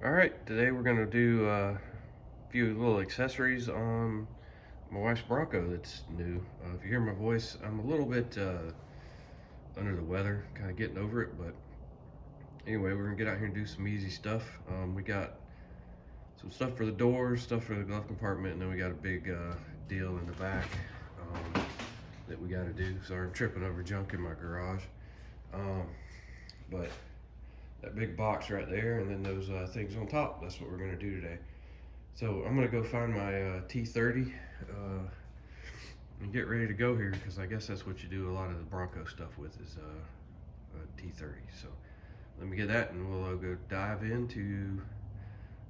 All right, today we're gonna do a few little accessories on my wife's Bronco that's new. If you hear my voice, I'm a little bit under the weather, kind of getting over it, but anyway, we're gonna get out here and do some easy stuff. We got some stuff for the doors, stuff for the glove compartment, and then we got a big deal in the back that we gotta do. Sorry, I'm tripping over junk in my garage. But that big box right there, and then those things on top, that's what we're gonna do today. So I'm gonna go find my T30 and get ready to go here, because I guess that's what you do a lot of the Bronco stuff with is a T30. So let me get that and we'll go dive into,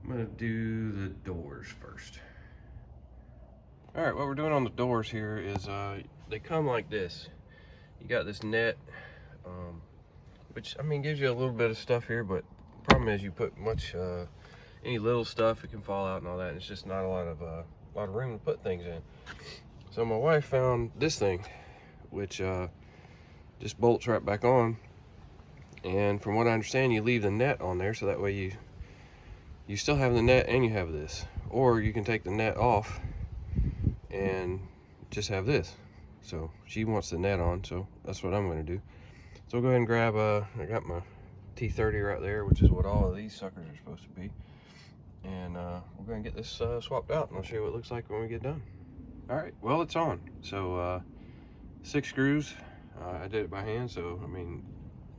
I'm gonna do the doors first. All right, what we're doing on the doors here is they come like this. You got this net, which I mean gives you a little bit of stuff here, but the problem is you put much any little stuff, it can fall out and all that, and it's just not a lot of room to put things in. So my wife found this thing, which just bolts right back on, and from what I understand, you leave the net on there so that way you still have the net and you have this, or you can take the net off and just have this. So she wants the net on, so that's what I'm going to do. So we'll go ahead and grab I got my T30 right there, which is what all of these suckers are supposed to be, and we're going to get this swapped out, and I'll show you what it looks like when we get done. All right, well, it's on. So 6 screws. I did it by hand, so I mean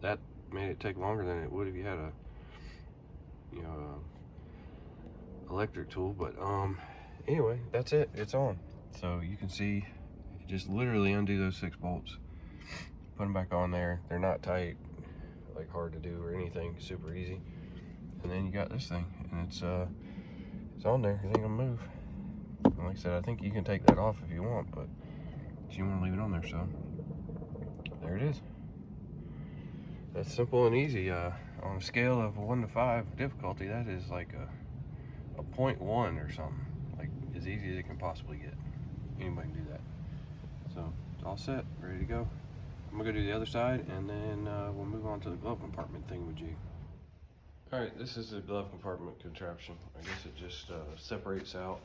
that made it take longer than it would if you had a electric tool. But anyway, that's it. It's on. So you can see, you just literally undo those 6 bolts, put them back on there. They're not tight, like hard to do or anything. Super easy. And then you got this thing, and it's on there. It ain't gonna move. And like I said, I think you can take that off if you want, but you want to leave it on there. So there it is. That's simple and easy. On a scale of 1 to 5 difficulty, that is like a 0.1 or something. Like as easy as it can possibly get. Anybody can do that. So it's all set, ready to go. I'm gonna go do the other side, and then we'll move on to the glove compartment thing with you. All right, this is the glove compartment contraption. I guess it just separates out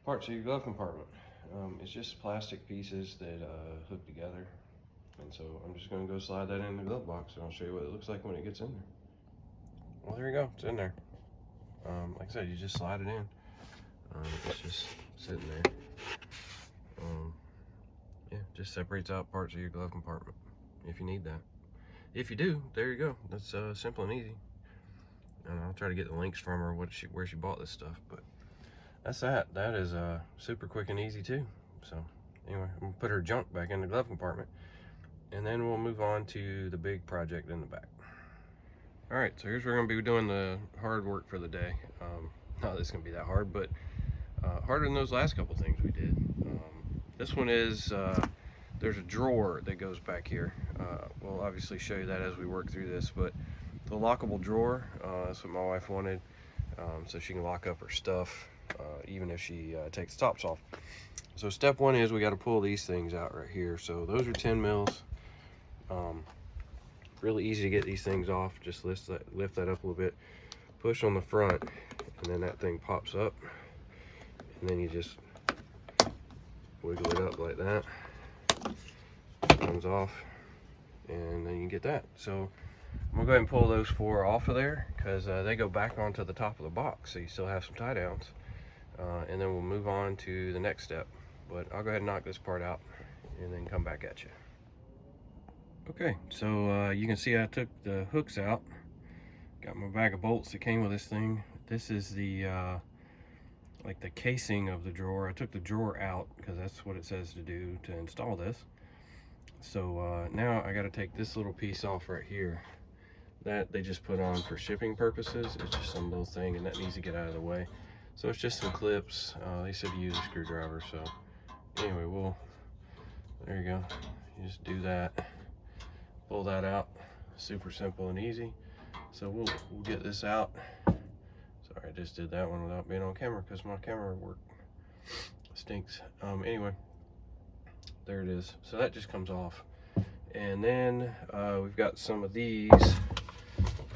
parts of your glove compartment. It's just plastic pieces that hook together, and so I'm just going to go slide that in the glove box, and I'll show you what it looks like when it gets in there. Well, there you go, it's in there. Like I said, you just slide it in. It's just sitting there. Yeah, just separates out parts of your glove compartment if you need that. If you do, there you go. That's simple and easy. And I'll try to get the links from her where she bought this stuff, but that's that. That is super quick and easy too. So anyway, I'm gonna put her junk back in the glove compartment, and then we'll move on to the big project in the back. All right, so here's where we're gonna be doing the hard work for the day. Not that it's gonna be that hard, but harder than those last couple things we did. This one is, there's a drawer that goes back here. We'll obviously show you that as we work through this, but the lockable drawer, that's what my wife wanted, so she can lock up her stuff even if she takes the tops off. So step 1 is we got to pull these things out right here. So those are 10 mils. Really easy to get these things off. Just lift that up a little bit, push on the front, and then that thing pops up, and then you just wiggle it up like that. It comes off, and then you can get that. So I'm gonna go ahead and pull those 4 off of there, because they go back onto the top of the box, so you still have some tie downs. And then we'll move on to the next step. But I'll go ahead and knock this part out and then come back at you. Okay, so you can see I took the hooks out. Got my bag of bolts that came with this thing. This is the like the casing of the drawer. I took the drawer out because that's what it says to do to install this. So now I got to take this little piece off right here. That they just put on for shipping purposes. It's just some little thing, and that needs to get out of the way. So it's just some clips. They said to use a screwdriver. So anyway, there you go. You just do that, pull that out. Super simple and easy. So we'll get this out. Sorry, I just did that one without being on camera because my camera work stinks. Anyway, there it is. So that just comes off. And then we've got some of these.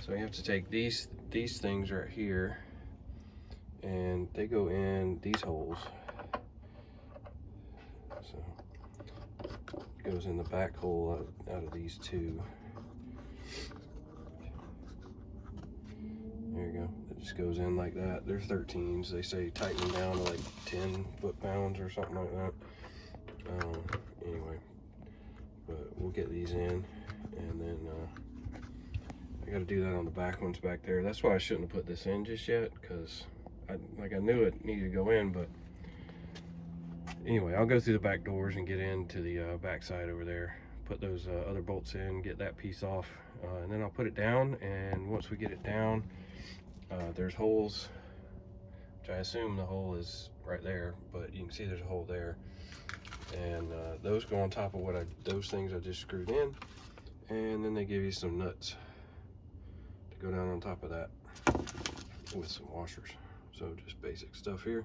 So you have to take these these things right here, and they go in these holes. So it goes in the back hole out of these two. There you go. It just goes in like that. They're 13s. They say tighten them down to like 10 foot-pounds or something like that. Anyway, but we'll get these in, and then I got to do that on the back ones back there. That's why I shouldn't have put this in just yet, because I knew it needed to go in. But anyway, I'll go through the back doors and get into the back side over there, put those other bolts in, get that piece off, and then I'll put it down. And once we get it down, there's holes, which I assume the hole is right there, but you can see there's a hole there, and those go on top of those things I just screwed in, and then they give you some nuts to go down on top of that with some washers. So just basic stuff here.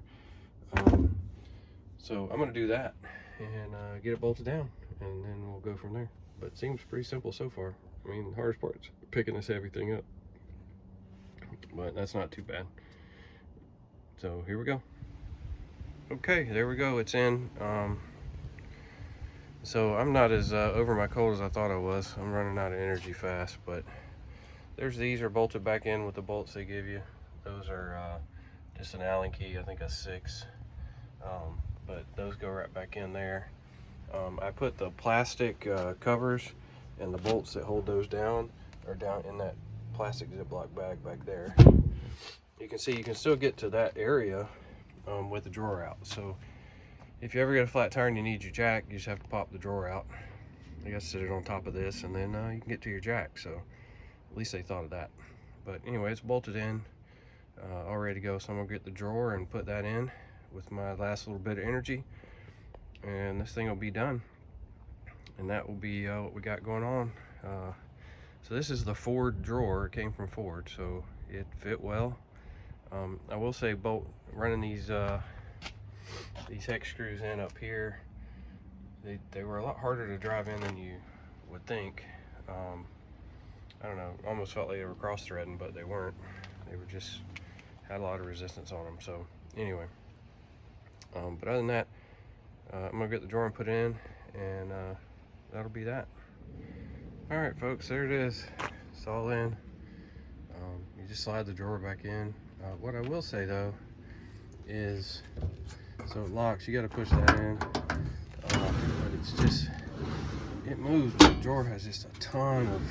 So I'm gonna do that and get it bolted down, and then we'll go from there. But it seems pretty simple so far. I mean, the hardest part's picking this heavy thing up, but that's not too bad. So here we go. Okay, there we go, it's in. So I'm not as over my cold as I thought I was. I'm running out of energy fast, but these are bolted back in with the bolts they give you. Those are just an Allen key, I think a 6, but those go right back in there. I put the plastic covers and the bolts that hold those down are down in that plastic Ziploc bag back there. You can see you can still get to that area with the drawer out. So if you ever get a flat tire and you need your jack, you just have to pop the drawer out. I guess sit it on top of this, and then you can get to your jack. So at least they thought of that. But anyway, it's bolted in, all ready to go. So I'm gonna get the drawer and put that in with my last little bit of energy, and this thing will be done. And that will be what we got going on. So this is the Ford drawer. It came from Ford, so it fit well. I will say, running these hex screws in up here, they were a lot harder to drive in than you would think. I don't know, almost felt like they were cross-threading, but they weren't. They were just had a lot of resistance on them. So anyway, but other than that, I'm gonna get the drawer and put in, and that'll be that. All right, folks, there it is. It's all in. You just slide the drawer back in. What I will say though is, so it locks, you got to push that in, but it's just, it moves, but the drawer has just a ton of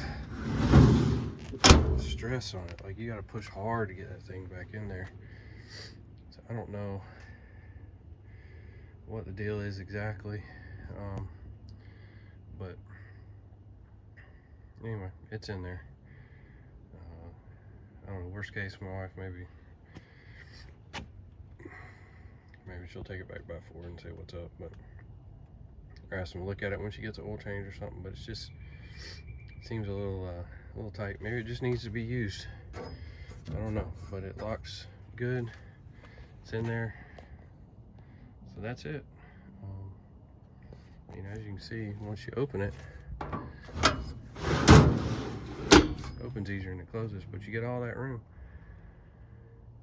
stress on it. Like, you got to push hard to get that thing back in there. So I don't know what the deal is exactly, but anyway, it's in there. I don't know, worst case, my wife maybe she'll take it back by Ford and say what's up, but or ask them to look at it when she gets an oil change or something. But it's just seems a little tight. Maybe it just needs to be used. I don't know, but it locks good. It's in there. So that's it. You know, as you can see, once you open it, opens easier than it closes, but you get all that room.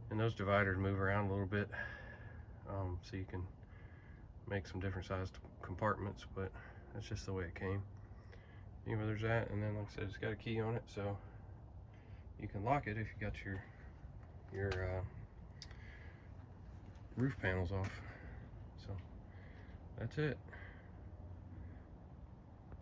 And those dividers move around a little bit, so you can make some different sized compartments, but that's just the way it came. Anyway, there's that, and then like I said, it's got a key on it, so you can lock it if you got your roof panels off. So that's it.